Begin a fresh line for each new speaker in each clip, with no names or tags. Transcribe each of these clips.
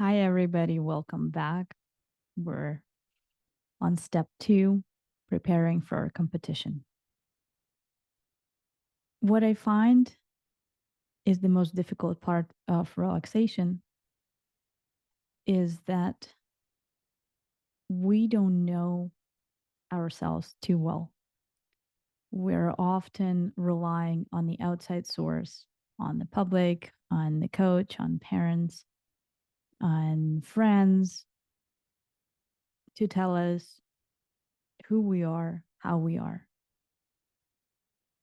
Hi, everybody. Welcome back. We're on step two, preparing for a competition. What I find is the most difficult part of relaxation is that we don't know ourselves too well. We're often relying on the outside source, on the public, on the coach, on parents, on friends to tell us who we are, how we are.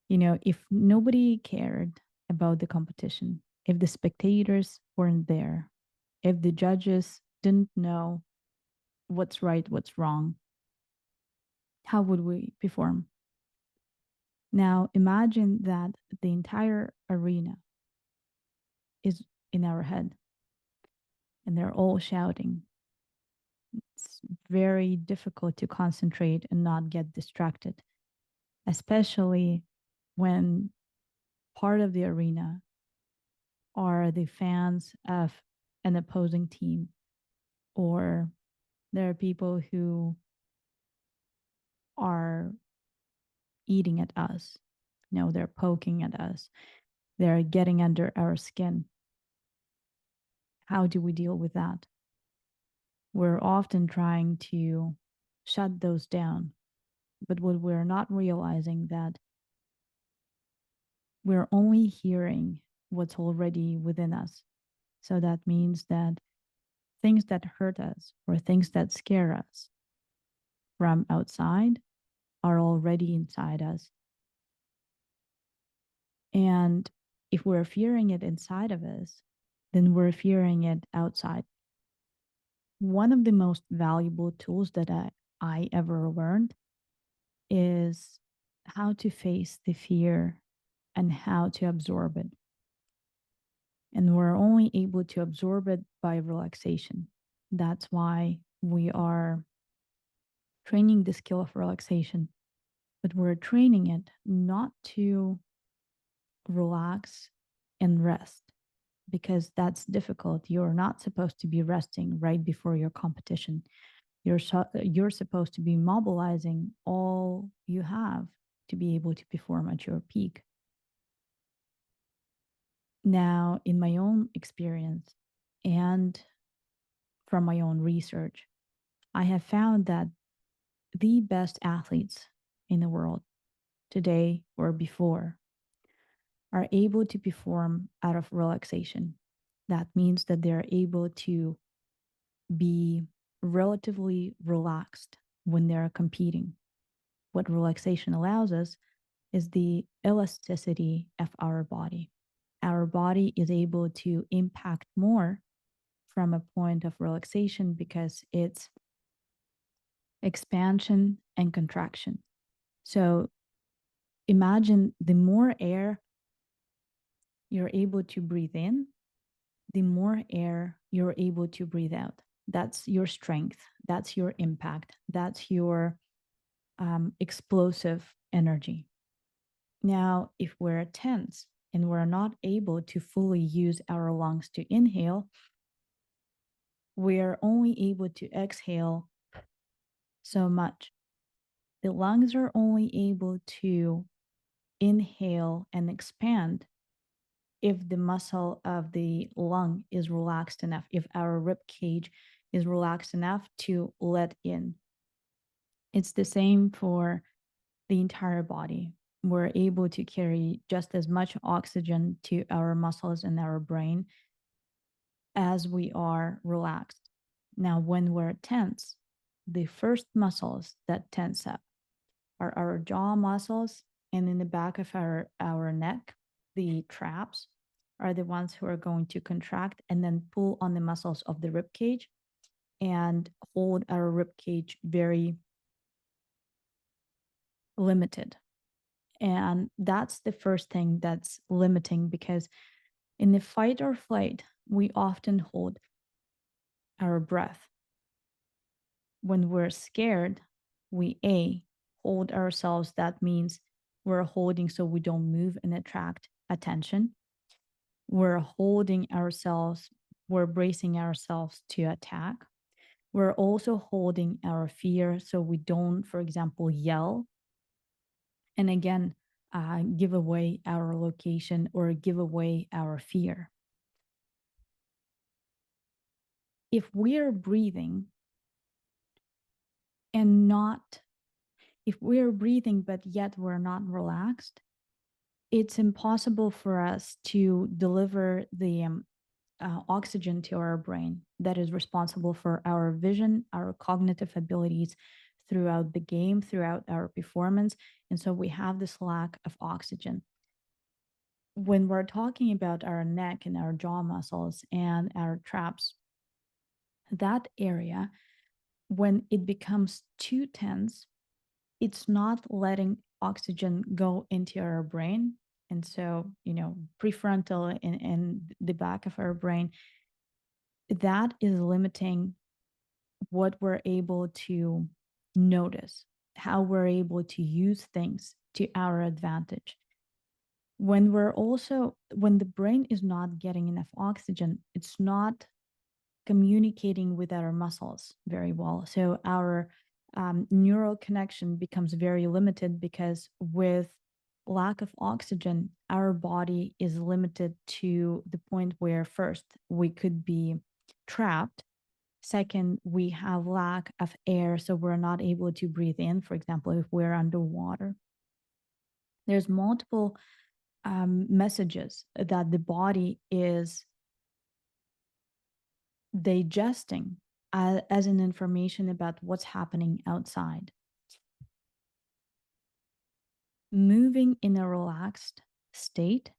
If nobody cared about the competition, if the spectators weren't there, if the judges didn't know what's right, what's wrong, how would we perform? Now, imagine that the entire arena is in our head and they're all shouting. It's very difficult to concentrate and not get distracted, especially when part of the arena are the fans of an opposing team, or there are people who are eating at us. They're poking at us. They're getting under our skin. How do we deal with that? We're often trying to shut those down, but what we're not realizing that we're only hearing what's already within us. So that means that things that hurt us or things that scare us from outside are already inside us. And if we're fearing it inside of us, then we're fearing it outside. One of the most valuable tools that I ever learned is how to face the fear and how to absorb it. And we're only able to absorb it by relaxation. That's why we are training the skill of relaxation, but we're training it not to relax and rest because that's difficult. You're not supposed to be resting right before your competition. You're supposed to be mobilizing all you have to be able to perform at your peak. Now, in my own experience and from my own research, I have found that the best athletes in the world today or before are able to perform out of relaxation. That means that they're able to be relatively relaxed when they're competing. What relaxation allows us is the elasticity of our body. Our body is able to impact more from a point of relaxation because it's expansion and contraction. So imagine the more air you're able to breathe in, the more air you're able to breathe out. That's your strength. That's your impact. That's your explosive energy. Now, if we're tense and we're not able to fully use our lungs to inhale, we're only able to exhale so much. The lungs are only able to inhale and expand if the muscle of the lung is relaxed enough, if our rib cage is relaxed enough to let in. It's the same for the entire body. We're able to carry just as much oxygen to our muscles and our brain as we are relaxed. Now, when we're tense, the first muscles that tense up are our jaw muscles, and in the back of our neck, the traps are the ones who are going to contract and then pull on the muscles of the rib cage and hold our rib cage very limited. And that's the first thing that's limiting because in the fight or flight, we often hold our breath. When we're scared, we hold ourselves. That means we're holding so we don't move and attract attention. We're holding ourselves we're bracing ourselves to attack. We're also holding our fear so we don't, for example, yell and again, give away our location or give away our fear. If we are breathing and not, if we're breathing but yet we're not relaxed, it's impossible for us to deliver the oxygen to our brain that is responsible for our vision, our cognitive abilities throughout the game, throughout our performance. And so we have this lack of oxygen. When we're talking about our neck and our jaw muscles and our traps, that area, when it becomes too tense, it's not letting oxygen go into our brain. And so, prefrontal and the back of our brain, that is limiting what we're able to notice, how we're able to use things to our advantage. When the brain is not getting enough oxygen, it's not communicating with our muscles very well. So our neural connection becomes very limited because with lack of oxygen, our body is limited to the point where first we could be trapped. Second, we have lack of air, so we're not able to breathe in. For example, if we're underwater, there's multiple messages that the body is digesting as an information about what's happening outside. Moving in a relaxed state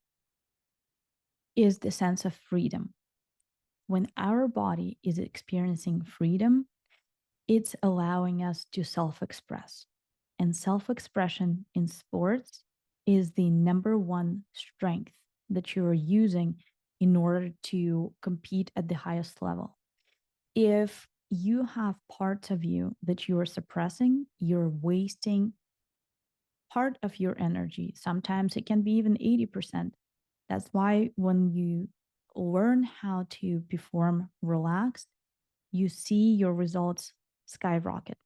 is the sense of freedom. When our body is experiencing freedom, it's allowing us to self express. And self expression in sports is the number one strength that you're using in order to compete at the highest level. If you have parts of you that you are suppressing, you're wasting part of your energy. Sometimes it can be even 80%. That's why when you learn how to perform relaxed, you see your results skyrocket.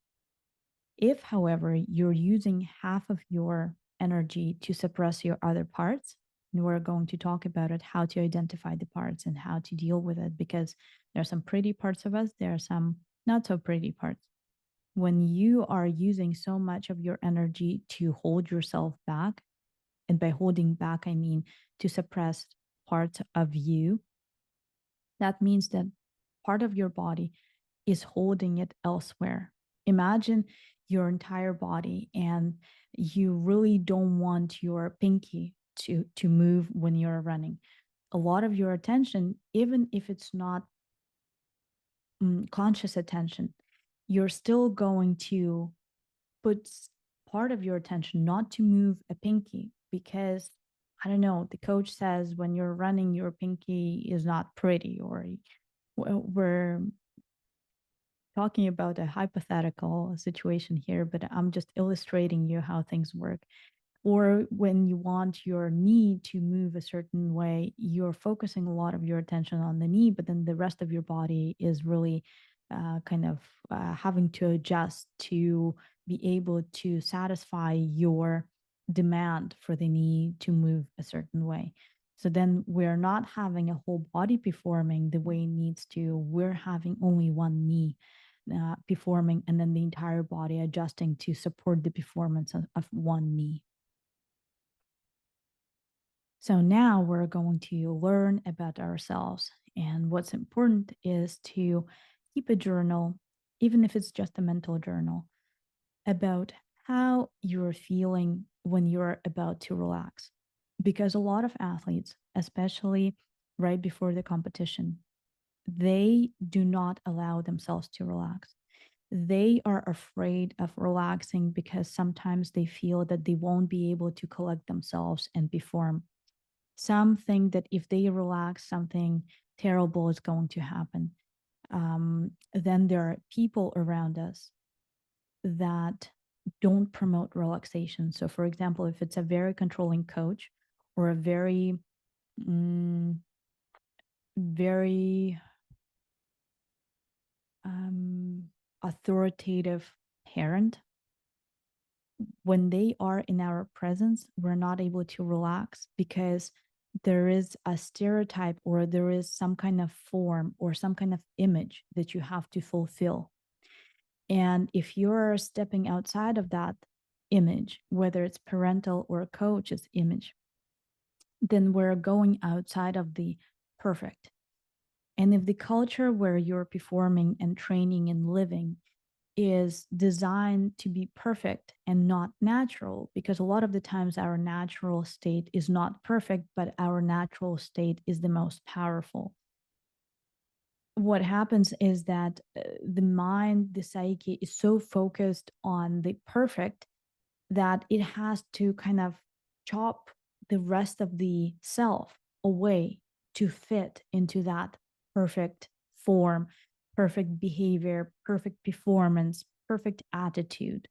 If, however, you're using half of your energy to suppress your other parts, and we're going to talk about it, how to identify the parts and how to deal with it, because there are some pretty parts of us, there are some not so pretty parts. When you are using so much of your energy to hold yourself back, and by holding back, I mean to suppress parts of you, that means that part of your body is holding it elsewhere. Imagine your entire body and you really don't want your pinky to move when you're running. A lot of your attention, even if it's not conscious attention, you're still going to put part of your attention not to move a pinky because I don't know, the coach says when you're running, your pinky is not pretty, or we're talking about a hypothetical situation here, but I'm just illustrating you how things work. Or when you want your knee to move a certain way, you're focusing a lot of your attention on the knee, but then the rest of your body is really kind of having to adjust to be able to satisfy your demand for the knee to move a certain way. So then we're not having a whole body performing the way it needs to. We're having only one knee performing, and then the entire body adjusting to support the performance of one knee. So now we're going to learn about ourselves. And what's important is to keep a journal, even if it's just a mental journal, about how you're feeling when you're about to relax. Because a lot of athletes, especially right before the competition, they do not allow themselves to relax. They are afraid of relaxing because sometimes they feel that they won't be able to collect themselves and perform. Some think that if they relax, something terrible is going to happen. Then there are people around us that don't promote relaxation. So, for example, if it's a very controlling coach or a very, very authoritative parent, when they are in our presence, we're not able to relax because there is a stereotype or there is some kind of form or some kind of image that you have to fulfill. And if you're stepping outside of that image, whether it's parental or a coach's image, then we're going outside of the perfect. And if the culture where you're performing and training and living is designed to be perfect and not natural, because a lot of the times our natural state is not perfect, but our natural state is the most powerful. What happens is that the mind, the psyche is so focused on the perfect that it has to kind of chop the rest of the self away to fit into that perfect form, perfect behavior, perfect performance, perfect attitude.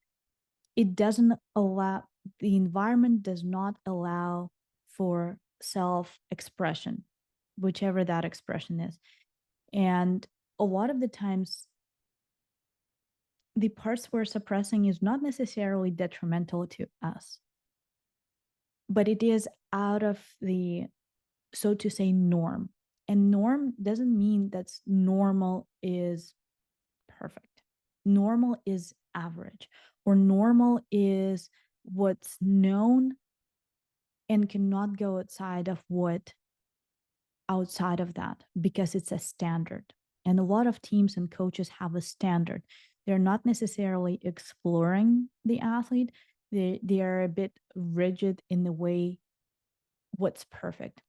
It doesn't allow, the environment does not allow for self expression, whichever that expression is. And a lot of the times, the parts we're suppressing is not necessarily detrimental to us, but it is out of the, so to say, norm. And norm doesn't mean that normal is perfect. Normal is average, or normal is what's known and cannot go outside of that because it's a standard. And a lot of teams and coaches have a standard. They're not necessarily exploring the athlete. They are a bit rigid in the way what's perfect.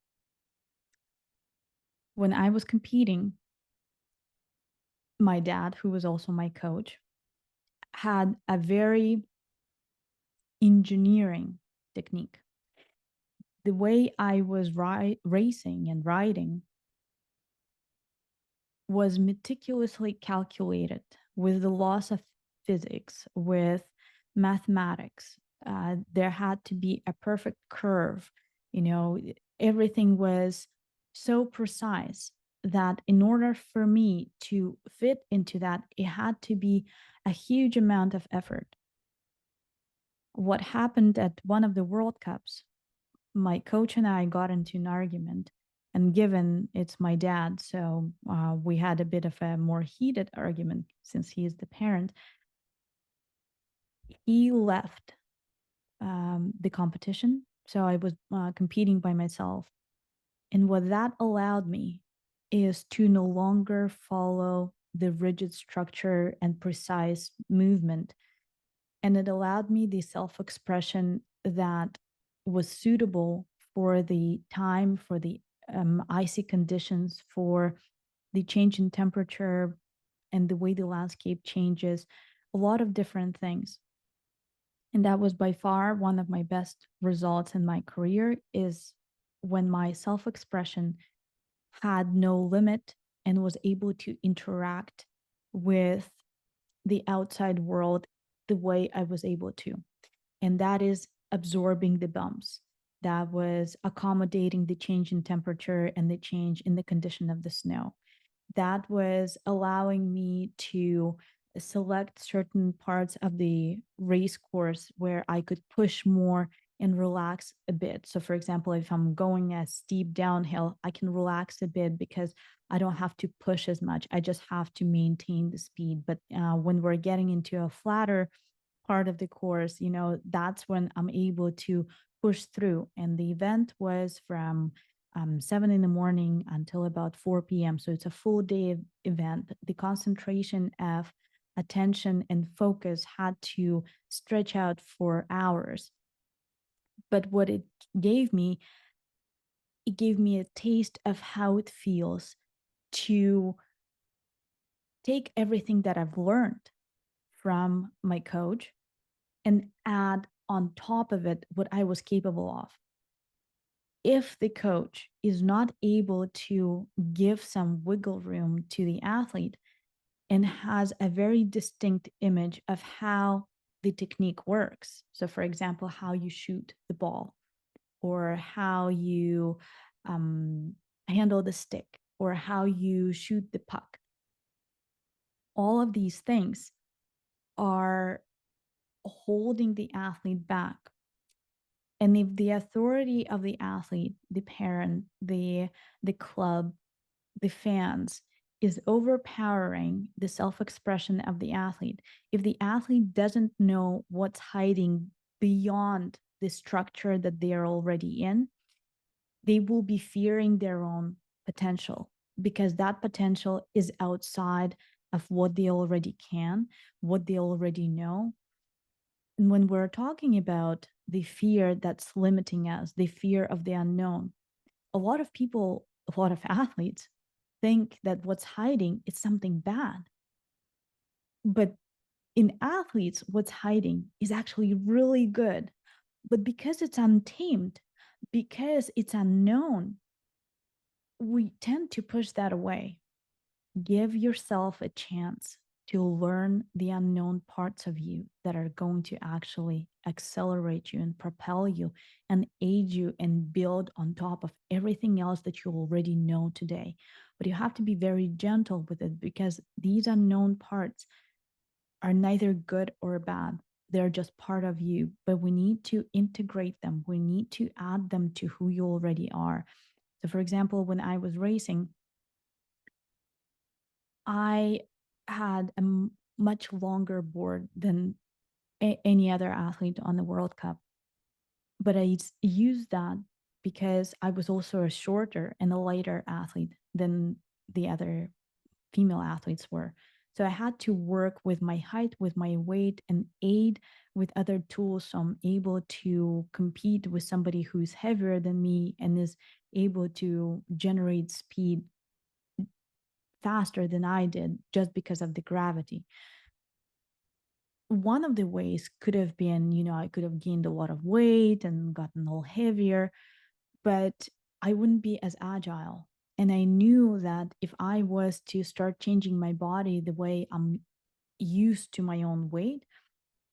When I was competing, my dad, who was also my coach, had a very engineering technique. The way I was racing and riding was meticulously calculated with the laws of physics, with mathematics. There had to be a perfect curve. You know, everything was so precise that in order for me to fit into that, it had to be a huge amount of effort. What happened at one of the World Cups, my coach and I got into an argument. And given it's my dad, so we had a bit of a more heated argument since he is the parent. He left the competition. So I was competing by myself. And what that allowed me is to no longer follow the rigid structure and precise movement. And it allowed me the self expression that was suitable for the time, for the icy conditions, for the change in temperature and the way the landscape changes, a lot of different things. And that was by far one of my best results in my career, is when my self-expression had no limit and was able to interact with the outside world the way I was able to. And that is absorbing the bumps. That was accommodating the change in temperature and the change in the condition of the snow. That was allowing me to select certain parts of the race course where I could push more and relax a bit. So, for example, if I'm going a steep downhill, I can relax a bit because I don't have to push as much. I just have to maintain the speed. But when we're getting into a flatter part of the course, that's when I'm able to push through. And the event was from 7 in the morning until about 4 p.m. So it's a full day event. The concentration of attention and focus had to stretch out for hours. But what it gave me a taste of how it feels to take everything that I've learned from my coach and add on top of it what I was capable of. If the coach is not able to give some wiggle room to the athlete and has a very distinct image of how the technique works, so for example, how you shoot the ball or how you handle the stick or how you shoot the puck, All of these things are holding the athlete back. And if the authority of the athlete, the parent, the club, the fans is overpowering the self-expression of the athlete, if the athlete doesn't know what's hiding beyond the structure that they are already in, they will be fearing their own potential because that potential is outside of what they already can, what they already know. And when we're talking about the fear that's limiting us, the fear of the unknown, a lot of people, a lot of athletes think that what's hiding is something bad. But in athletes, what's hiding is actually really good. But because it's untamed, because it's unknown, we tend to push that away. Give yourself a chance to learn the unknown parts of you that are going to actually accelerate you and propel you and aid you and build on top of everything else that you already know today. But you have to be very gentle with it because these unknown parts are neither good or bad. They're just part of you, but we need to integrate them. We need to add them to who you already are. So, for example, when I was racing, I had a much longer board than any other athlete on the World Cup. But I used that because I was also a shorter and a lighter athlete than the other female athletes were. So I had to work with my height, with my weight, and aid with other tools. So I'm able to compete with somebody who's heavier than me and is able to generate speed faster than I did just because of the gravity. One of the ways could have been, I could have gained a lot of weight and gotten all heavier, but I wouldn't be as agile. And I knew that if I was to start changing my body the way I'm used to my own weight,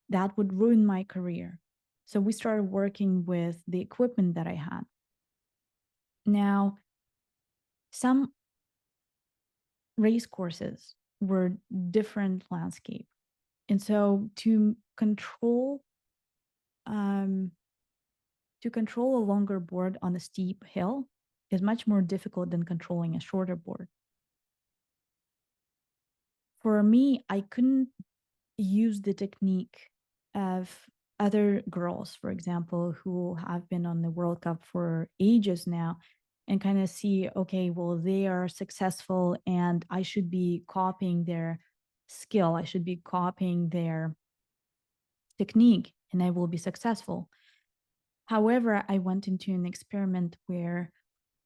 that would ruin my career. So we started working with the equipment that I had. Now, some race courses were different landscape. And so um, to control a longer board on a steep hill is much more difficult than controlling a shorter board. For me, I couldn't use the technique of other girls, for example, who have been on the World Cup for ages now and kind of see, okay, well, they are successful and I should be copying their skill. I should be copying their technique and I will be successful. However, I went into an experiment where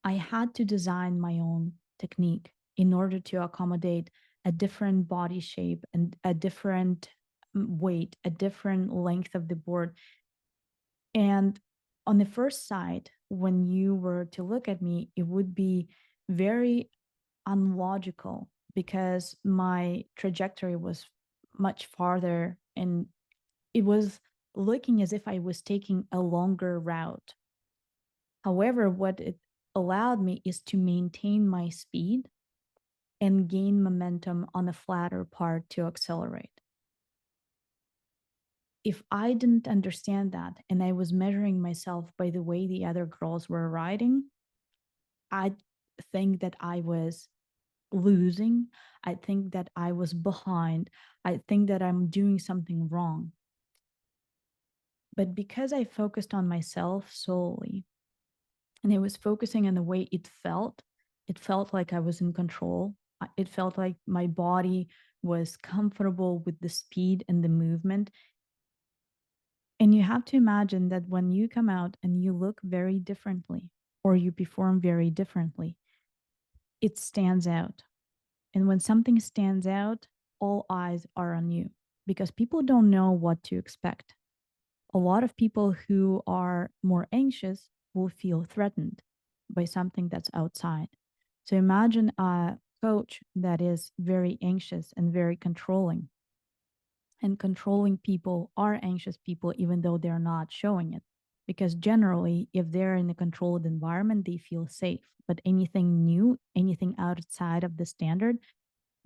I had to design my own technique in order to accommodate a different body shape and a different weight, a different length of the board. And on the first sight, when you were to look at me, it would be very unlogical because my trajectory was much farther and it was looking as if I was taking a longer route. However, what it allowed me is to maintain my speed and gain momentum on the flatter part to accelerate. If I didn't understand that and I was measuring myself by the way the other girls were riding, I think that I was losing. I think that I was behind. I think that I'm doing something wrong. But because I focused on myself solely and I was focusing on the way it felt like I was in control. It felt like my body was comfortable with the speed and the movement. And you have to imagine that when you come out and you look very differently or you perform very differently, it stands out. And when something stands out, all eyes are on you because people don't know what to expect. A lot of people who are more anxious will feel threatened by something that's outside. So imagine a coach that is very anxious and very controlling. And controlling people are anxious people, even though they're not showing it. Because generally, if they're in a controlled environment, they feel safe. But anything new, anything outside of the standard,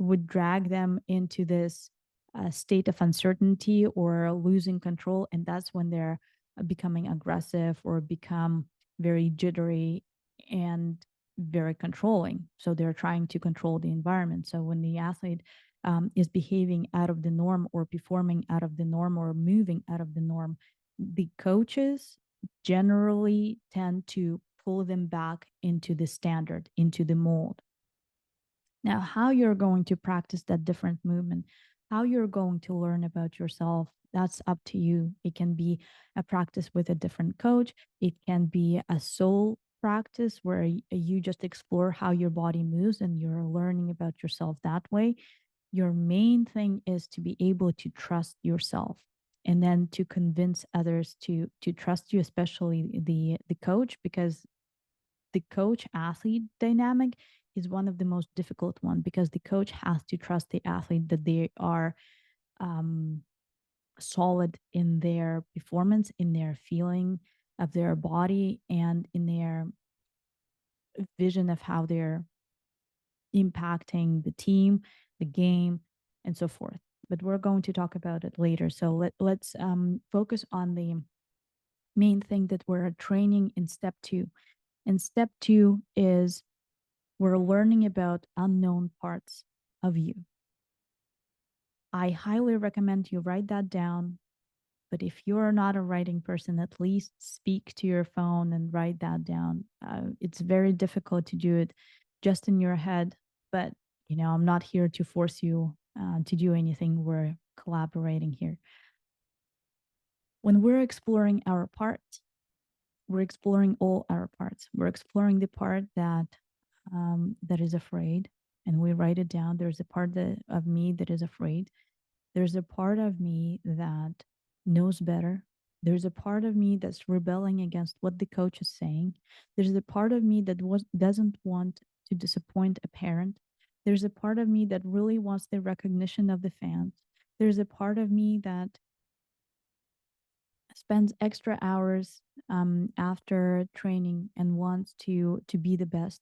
would drag them into this state of uncertainty or losing control. And that's when they're becoming aggressive or become very jittery and very controlling. So they're trying to control the environment. So when the athlete is behaving out of the norm or performing out of the norm or moving out of the norm, the coaches generally tend to pull them back into the standard, into the mold. Now, how you're going to practice that different movement, how you're going to learn about yourself, that's up to you. It can be a practice with a different coach, it can be a soul practice where you just explore how your body moves and you're learning about yourself that way. Your main thing is to be able to trust yourself and then to convince others to trust you, especially the coach, because the coach athlete dynamic is one of the most difficult one, because the coach has to trust the athlete that they are um, solid in their performance, in their feeling of their body, and in their vision of how they're impacting the team, the game, and so forth. But we're going to talk about it later. So let's focus on the main thing that we're training in step two. And step two is we're learning about unknown parts of you. I highly recommend you write that down. But if you're not a writing person, at least speak to your phone and write that down. It's very difficult to do it just in your head. But, I'm not here to force you to do anything. We're collaborating here. When we're exploring our parts, we're exploring all our parts. We're exploring the part that is afraid, and we write it down. There's a part of me that is afraid. There's a part of me that knows better. There's a part of me that's rebelling against what the coach is saying. There's a part of me that doesn't want to disappoint a parent. There's a part of me that really wants the recognition of the fans. There's a part of me that spends extra hours after training and wants to be the best.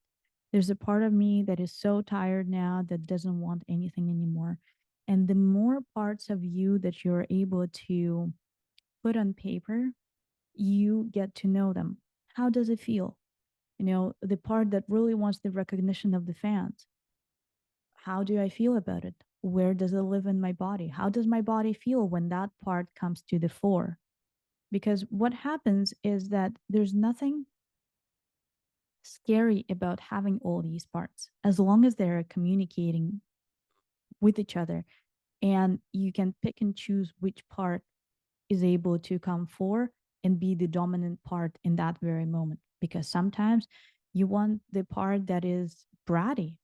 There's a part of me that is so tired now that doesn't want anything anymore. And the more parts of you that you're able to put on paper, you get to know them. How does it feel? The part that really wants the recognition of the fans. How do I feel about it? Where does it live in my body? How does my body feel when that part comes to the fore? Because what happens is that there's nothing scary about having all these parts as long as they're communicating with each other, and you can pick and choose which part is able to come for and be the dominant part in that very moment. Because sometimes you want the part that is bratty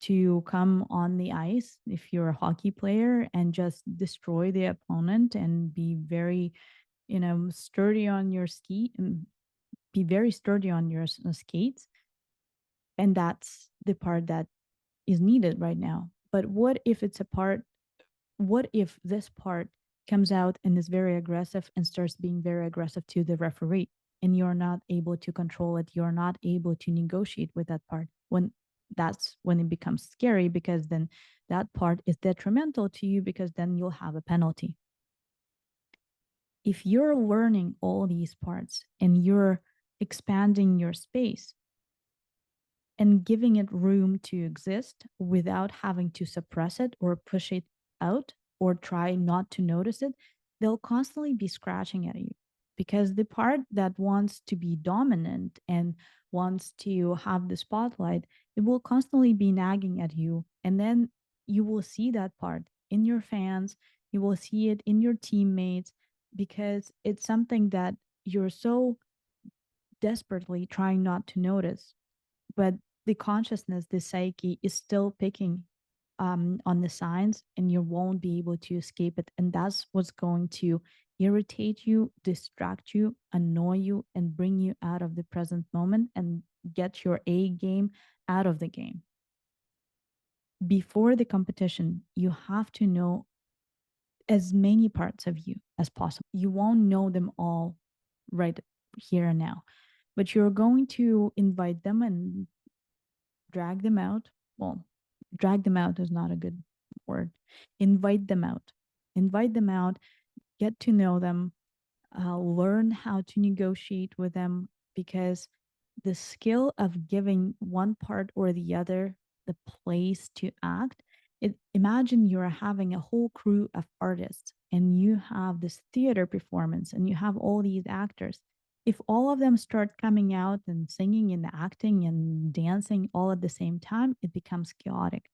to come on the ice if you're a hockey player and just destroy the opponent and be very sturdy on your ski and be very sturdy on your skates. And that's the part that is needed right now. But what if this part comes out and is very aggressive and starts being very aggressive to the referee, and you're not able to control it, you're not able to negotiate with that part? That's when it becomes scary, because then that part is detrimental to you, because then you'll have a penalty. If you're learning all these parts and you're expanding your space and giving it room to exist without having to suppress it or push it out or try not to notice it, they'll constantly be scratching at you, because the part that wants to be dominant and wants to have the spotlight, it will constantly be nagging at you. And then you will see that part in your fans, you will see it in your teammates, because it's something that you're so desperately trying not to notice. But the consciousness, the psyche is still picking on the signs, and you won't be able to escape it. And that's what's going to irritate you, distract you, annoy you, and bring you out of the present moment and get your A game out of the game. Before the competition, you have to know as many parts of you as possible. You won't know them all right here and now, but you're going to invite them and drag them out. Well, Drag them out is not a good word. Invite them out. Invite them out, get to know them, learn how to negotiate with them, because the skill of giving one part or the other the place to act. Imagine you're having a whole crew of artists and you have this theater performance and you have all these actors. If all of them start coming out and singing and acting and dancing all at the same time, it becomes chaotic.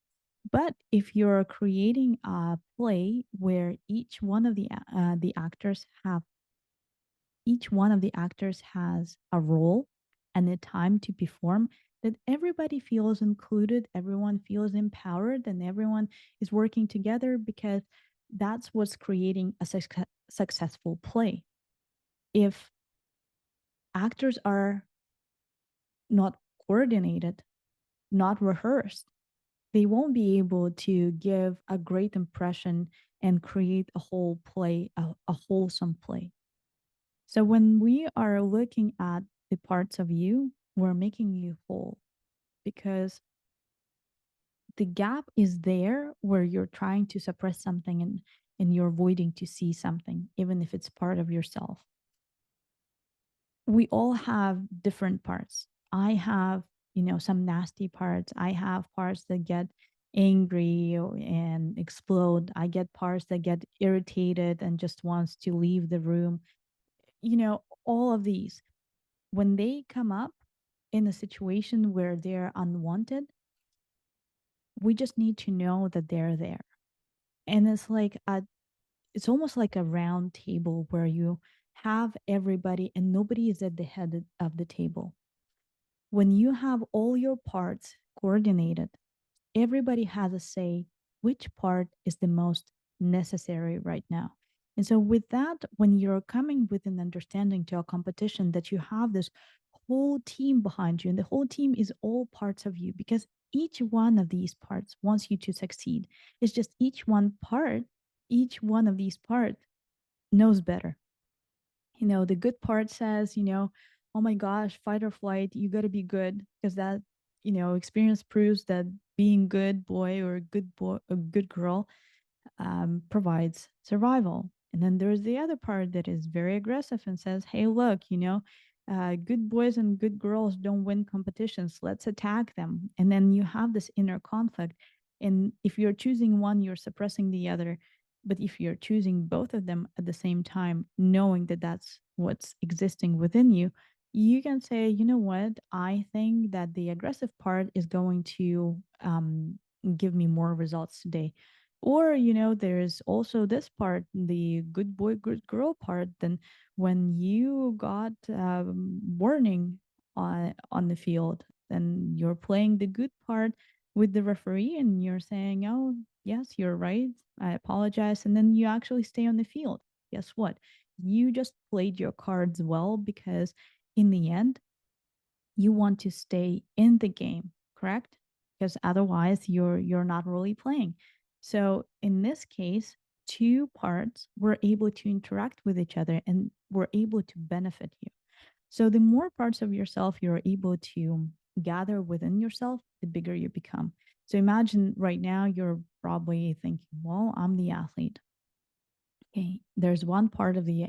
But if you're creating a play where each one of the actors has a role and a time to perform, that everybody feels included, everyone feels empowered, and everyone is working together, because that's what's creating a successful play. If actors are not coordinated, not rehearsed, they won't be able to give a great impression and create a whole play, a wholesome play. So when we are looking at the parts of you, we're making you whole, because the gap is there where you're trying to suppress something, and you're avoiding to see something, even if it's part of yourself. We all have different parts. I have, some nasty parts. I have parts that get angry and explode. I get parts that get irritated and just wants to leave the room. All of these, when they come up in a situation where they're unwanted, we just need to know that they're there. And it's almost like a round table where you have everybody and nobody is at the head of the table. When you have all your parts coordinated, everybody has a say which part is the most necessary right now. And so, with that, when you're coming with an understanding to a competition that you have this whole team behind you, and the whole team is all parts of you, because each one of these parts wants you to succeed. It's just each one of these parts knows better. The good part says, oh my gosh, fight or flight, you got to be good, because that, experience proves that being good boy or good boy, a good girl, provides survival. And then there's the other part that is very aggressive and says, hey, look, good boys and good girls don't win competitions. Let's attack them. And then you have this inner conflict. And if you're choosing one, you're suppressing the other. But if you're choosing both of them at the same time, knowing that that's what's existing within you, you can say, you know what, I think that the aggressive part is going to give me more results today. Or, there's also this part, the good boy, good girl part. Then when you got warning on the field, then you're playing the good part with the referee and you're saying, oh, yes, you're right. I apologize. And then you actually stay on the field. Guess what? You just played your cards well, because in the end, you want to stay in the game, correct? Because otherwise you're not really playing. So in this case, two parts were able to interact with each other and were able to benefit you. So the more parts of yourself you're able to gather within yourself, the bigger you become. So imagine right now you're probably thinking, well, I'm the athlete. Okay, there's one part of you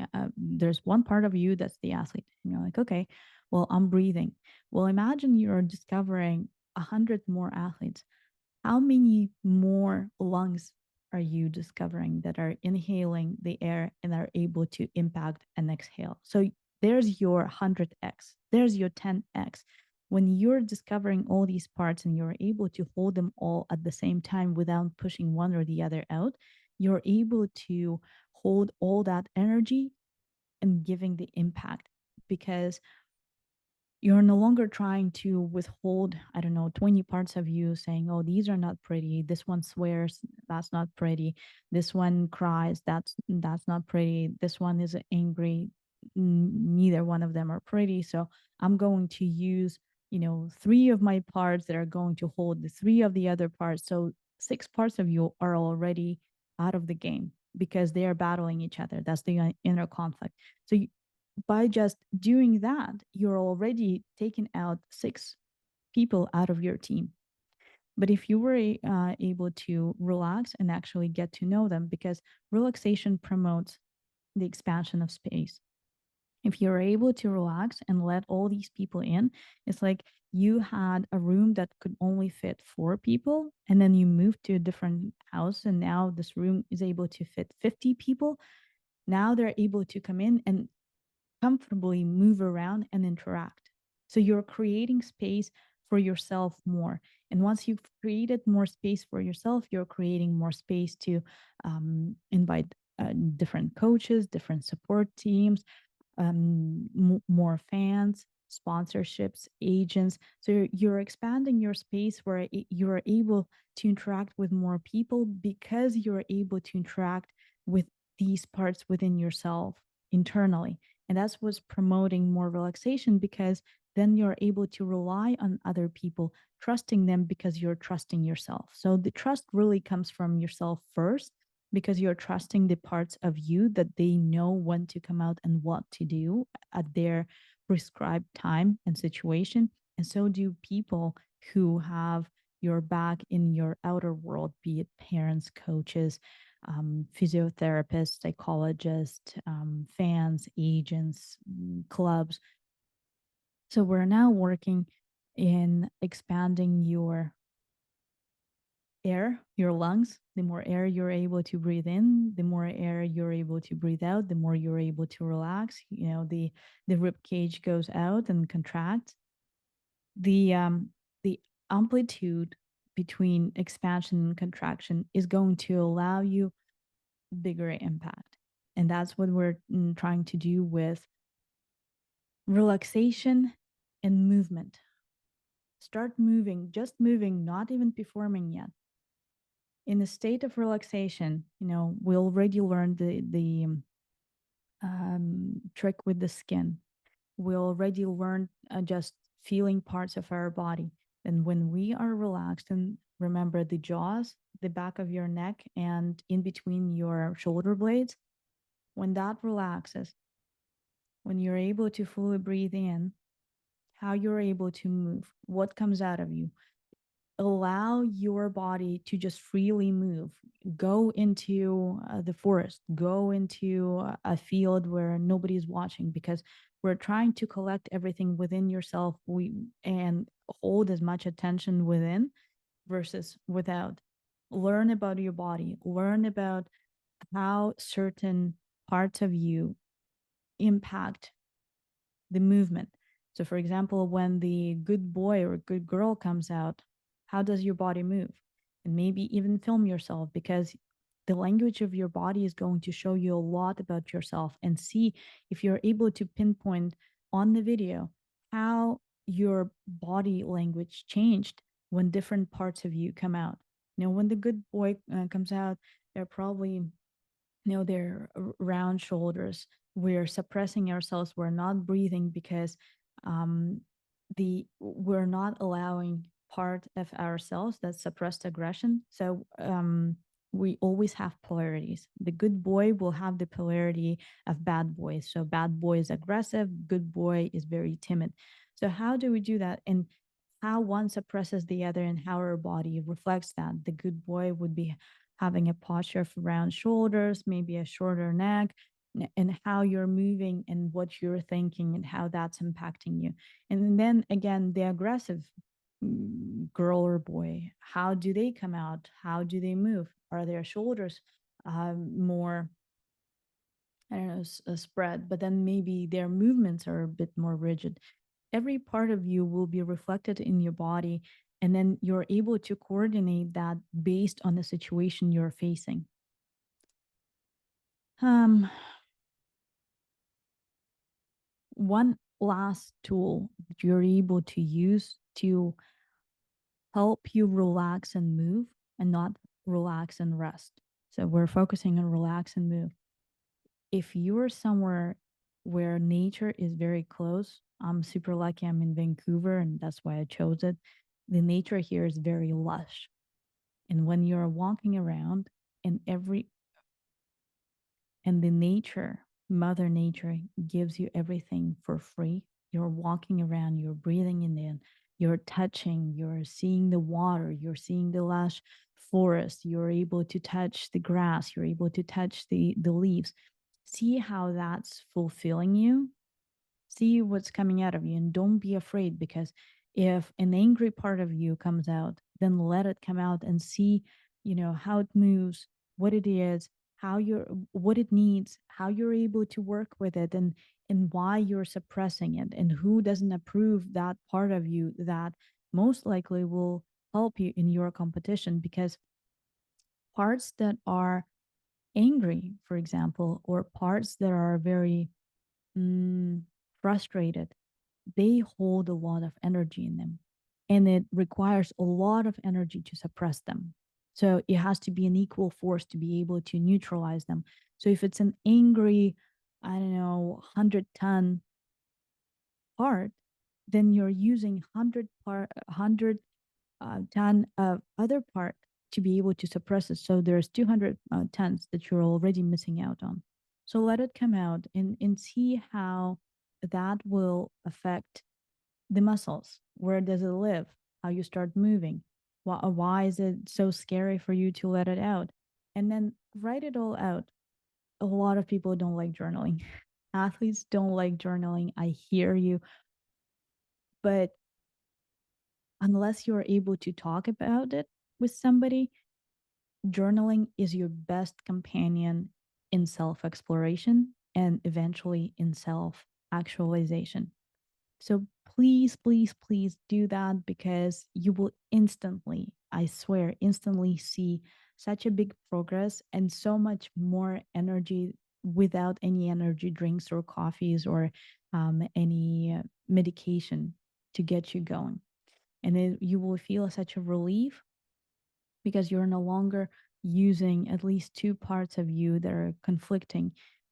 that's the athlete, and you're like, okay, well, I'm breathing. Well, imagine you're discovering 100 more athletes. How many more lungs are you discovering that are inhaling the air and are able to impact and exhale? So there's your 100x, there's your 10x. When you're discovering all these parts and you're able to hold them all at the same time without pushing one or the other out, you're able to hold all that energy and giving the impact, because you're no longer trying to withhold, I don't know, 20 parts of you saying, oh, these are not pretty, this one swears, that's not pretty, this one cries, that's not pretty, this one is angry, neither one of them are pretty, so I'm going to use, three of my parts that are going to hold the three of the other parts. So six parts of you are already out of the game because they are battling each other. That's the inner conflict. So by just doing that, you're already taking out six people out of your team. But if you were able to relax and actually get to know them, because relaxation promotes the expansion of space. If you're able to relax and let all these people in, it's like you had a room that could only fit 4 people, and then you moved to a different house, and now this room is able to fit 50 people. Now they're able to come in and comfortably move around and interact. So you're creating space for yourself more. And once you've created more space for yourself, you're creating more space to invite different coaches, different support teams, more fans, sponsorships, agents. So you're expanding your space where you're able to interact with more people because you're able to interact with these parts within yourself internally. And that's what's promoting more relaxation, because then you're able to rely on other people, trusting them because you're trusting yourself. So the trust really comes from yourself first, because you're trusting the parts of you that they know when to come out and what to do at their prescribed time and situation. And so do people who have your back in your outer world, be it parents, coaches, physiotherapists, psychologists, fans, agents, clubs. So we're now working in expanding your air, your lungs. The more air you're able to breathe in, the more air you're able to breathe out, the more you're able to relax. You know, the rib cage goes out and contracts. The amplitude between expansion and contraction is going to allow you bigger impact. And that's what we're trying to do with relaxation and movement. Start moving, just moving, not even performing yet. In a state of relaxation, we already learned the trick with the skin. We already learned just feeling parts of our body. And when we are relaxed, and remember the jaws, the back of your neck, and in between your shoulder blades, when that relaxes, when you're able to fully breathe in, how you're able to move, what comes out of you, allow your body to just freely move. Go into the forest, go into a field where nobody's watching, because we're trying to collect everything within yourself and hold as much attention within versus without. Learn about your body, learn about how certain parts of you impact the movement. So, for example, when the good boy or good girl comes out, how does your body move? And maybe even film yourself, because the language of your body is going to show you a lot about yourself, and see if you're able to pinpoint on the video how your body language changed when different parts of you come out. When the good boy comes out, they're probably their round shoulders. We're suppressing ourselves. We're not breathing because um, we're not allowing part of ourselves that suppressed aggression. So we always have polarities. The good boy will have the polarity of bad boys. So bad boy is aggressive, good boy is very timid. So how do we do that? And how one suppresses the other, and how our body reflects that. The good boy would be having a posture of round shoulders, maybe a shorter neck, and how you're moving and what you're thinking and how that's impacting you. And then again, the aggressive girl or boy, how do they come out? How do they move? Are their shoulders more, I don't know, spread, but then maybe their movements are a bit more rigid. Every part of you will be reflected in your body, and then you're able to coordinate that based on the situation you're facing. Um, One last tool that you're able to use to help you relax and move, and not relax and rest. So we're focusing on relax and move. If you're somewhere where nature is very close, I'm super lucky I'm in Vancouver, and that's why I chose it. The nature here is very lush. And when you're walking around, and the nature, Mother Nature gives you everything for free. You're walking around, you're breathing in You're touching, you're seeing the water, you're seeing the lush forest, you're able to touch the grass, you're able to touch the leaves. See how that's fulfilling you. See what's coming out of you, and don't be afraid, because if an angry part of you comes out, then let it come out and see, how it moves, what it is, how you're what it needs, how you're able to work with it, and why you're suppressing it, and who doesn't approve that part of you that most likely will help you in your competition. Because parts that are angry, for example, or parts that are very mm, frustrated, they hold a lot of energy in them, and it requires a lot of energy to suppress them. So it has to be an equal force to be able to neutralize them. So if it's an angry, I don't know, 100-ton part, then you're using 100-ton of other part to be able to suppress it. So there's 200 tons that you're already missing out on. So let it come out, and see how that will affect the muscles. Where does it live? How you start moving? Why is it so scary for you to let it out? And then write it all out. A lot of people don't like journaling. Athletes don't like journaling. I hear you. But unless you're able to talk about it with somebody, journaling is your best companion in self exploration and eventually in self actualization. So please, please, please do that, because you will instantly, I swear, instantly see such a big progress and so much more energy without any energy drinks or coffees or any medication to get you going. And then you will feel such a relief, because you're no longer using at least two parts of you that are conflicting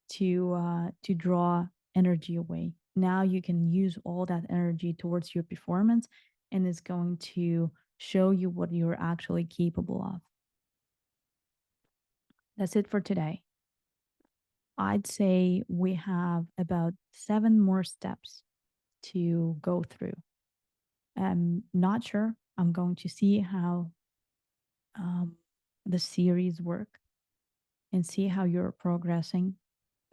to draw energy away. Now you can use all that energy towards your performance, and it's going to show you what you're actually capable of. That's it for today. I'd say we have about 7 more steps to go through. I'm not sure. I'm going to see how um, the series work and see how you're progressing.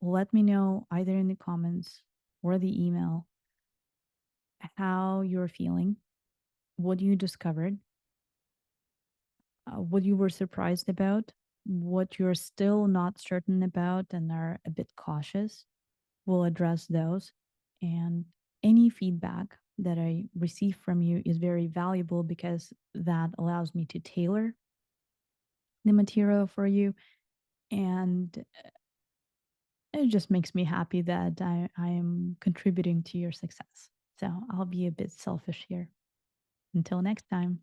Let me know either in the comments or the email how you're feeling, what you discovered, what you were surprised about, what you're still not certain about and are a bit cautious. We'll address those. And any feedback that I receive from you is very valuable, because that allows me to tailor the material for you. And it just makes me happy that I am contributing to your success. So I'll be a bit selfish here. Until next time.